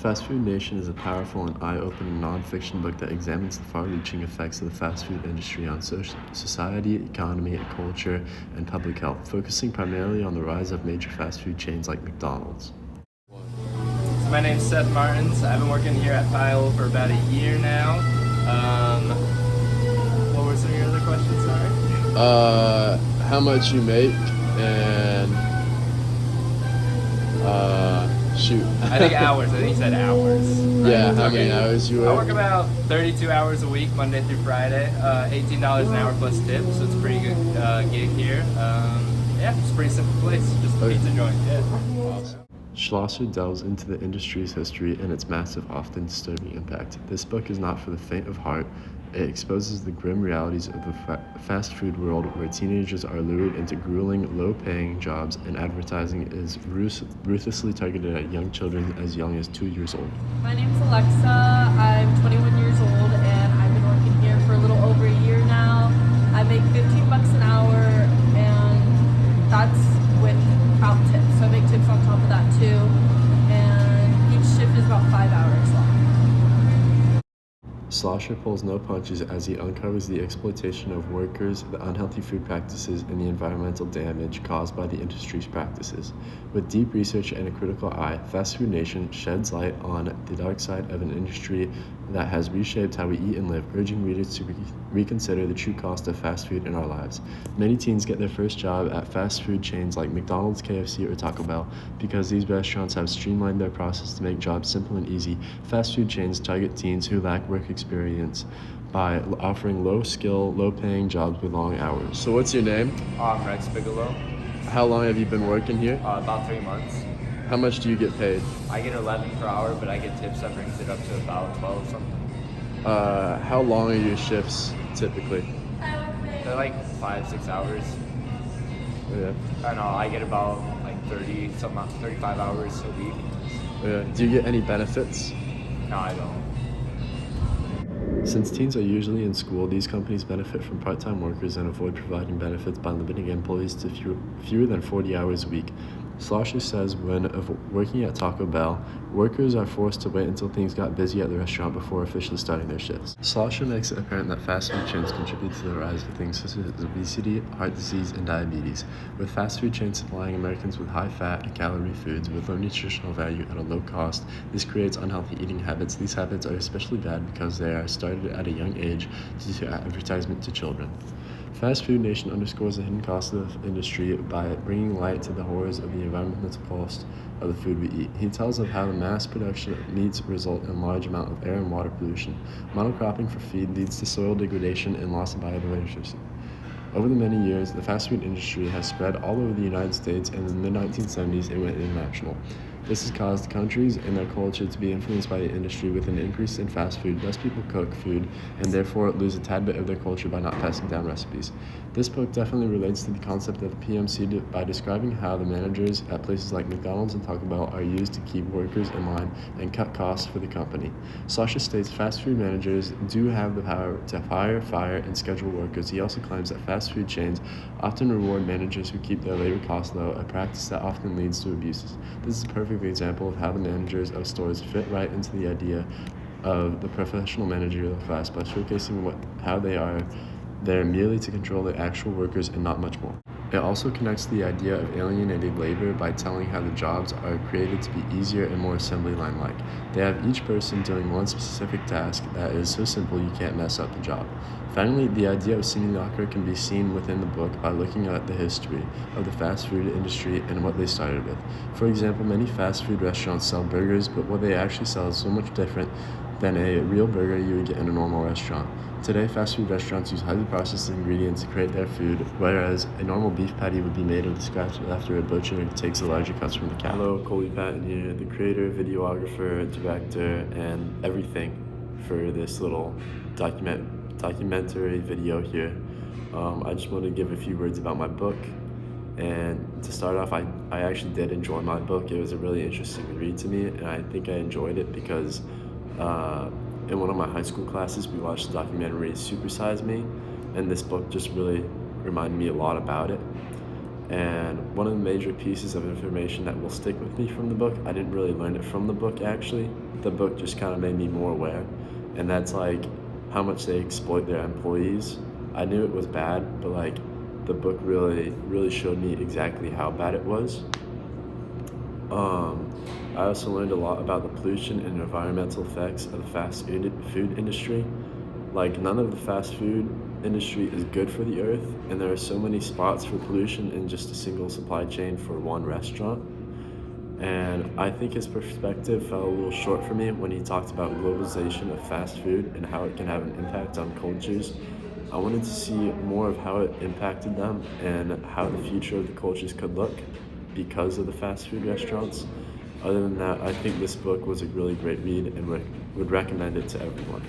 Fast Food Nation is a powerful and eye-opening nonfiction book that examines the far-reaching effects of the fast food industry on society, economy, culture, and public health, focusing primarily on the rise of major fast food chains like McDonald's. So my name's Seth Martins. I've been working here at Pile for about a year now. What were some of your other questions, sorry? How much you make and shoot. I think hours. I think you said hours. Right? Yeah, how many hours you work? I work about 32 hours a week, Monday through Friday. $18 an hour plus tips, so it's a pretty good gig here. Yeah, it's a pretty simple place, just a pizza joint. Yeah. Awesome. Schlosser delves into the industry's history and its massive, often disturbing impact. This book is not for the faint of heart. It exposes the grim realities of the fast food world, where teenagers are lured into grueling, low-paying jobs, and advertising is ruthlessly targeted at young children as young as 2 years old. My name's Alexa. I'm 21 years old, and I've been working here for a little over a year now. I make $15 an hour, and that's without tips. So I make tips on top of that too. And each shift is about 5 hours long. Schlosser pulls no punches as he uncovers the exploitation of workers, the unhealthy food practices, and the environmental damage caused by the industry's practices. With deep research and a critical eye, Fast Food Nation sheds light on the dark side of an industry that has reshaped how we eat and live, urging readers to reconsider the true cost of fast food in our lives. Many teens get their first job at fast food chains like McDonald's, KFC, or Taco Bell. Because these restaurants have streamlined their process to make jobs simple and easy, fast food chains target teens who lack work experience by offering low-skill, low-paying jobs with long hours. So what's your name? I'm Rex Bigelow. How long have you been working here? About 3 months. How much do you get paid? I get 11 per hour, but I get tips that brings it up to about 12 something. How long are your shifts typically? They're like 5-6 hours. Yeah. I know, I get about like 35 hours a week. Yeah. Do you get any benefits? No, I don't. Since teens are usually in school, these companies benefit from part-time workers and avoid providing benefits by limiting employees to fewer than 40 hours a week. Schlosser says when working at Taco Bell, workers are forced to wait until things got busy at the restaurant before officially starting their shifts. Schlosser makes it apparent that fast food chains contribute to the rise of things such as obesity, heart disease, and diabetes. With fast food chains supplying Americans with high-fat and calorie foods with low nutritional value at a low cost, this creates unhealthy eating habits. These habits are especially bad because they are started at a young age due to advertisement to children. Fast Food Nation underscores the hidden cost of the industry by bringing light to the horrors of the environmental cost of the food we eat. He tells of how the mass production of meats result in large amount of air and water pollution. Monocropping for feed leads to soil degradation and loss of biodiversity. Over the many years, the fast food industry has spread all over the United States, and in the mid-1970s it went international. This has caused countries and their culture to be influenced by the industry. With an increase in fast food, less people cook food and therefore lose a tad bit of their culture by not passing down recipes. This book definitely relates to the concept of the PMC by describing how the managers at places like McDonald's and Taco Bell are used to keep workers in line and cut costs for the company. Sasha states fast food managers do have the power to hire, fire, and schedule workers. He also claims that fast food chains often reward managers who keep their labor costs low, a practice that often leads to abuses. This is a perfect example of how the managers of stores fit right into the idea of the professional managerial class by showcasing how they are there merely to control the actual workers and not much more. It also connects the idea of alienated labor by telling how the jobs are created to be easier and more assembly line-like. They have each person doing one specific task that is so simple you can't mess up the job. Finally, the idea of simulacra can be seen within the book by looking at the history of the fast food industry and what they started with. For example, many fast food restaurants sell burgers, but what they actually sell is so much different than a real burger you would get in a normal restaurant. Today, fast food restaurants use highly processed ingredients to create their food, whereas a normal beef patty would be made of the scratch after a butcher takes the larger cuts from the cow. Hello, Colby Patten here, the creator, videographer, director, and everything for this little documentary video here. I just want to give a few words about my book. And to start off, I actually did enjoy my book. It was a really interesting read to me, and I think I enjoyed it because in one of my high school classes, we watched the documentary Super Size Me, and this book just really reminded me a lot about it. And one of the major pieces of information that will stick with me from the book, I didn't really learn it from the book actually. The book just kind of made me more aware. And that's like how much they exploit their employees. I knew it was bad, but like the book really showed me exactly how bad it was. I also learned a lot about the pollution and environmental effects of the fast food industry. Like, none of the fast food industry is good for the earth, and there are so many spots for pollution in just a single supply chain for one restaurant. And I think his perspective fell a little short for me when he talked about globalization of fast food and how it can have an impact on cultures. I wanted to see more of how it impacted them and how the future of the cultures could look because of the fast food restaurants. Other than that, I think this book was a really great read and would recommend it to everyone.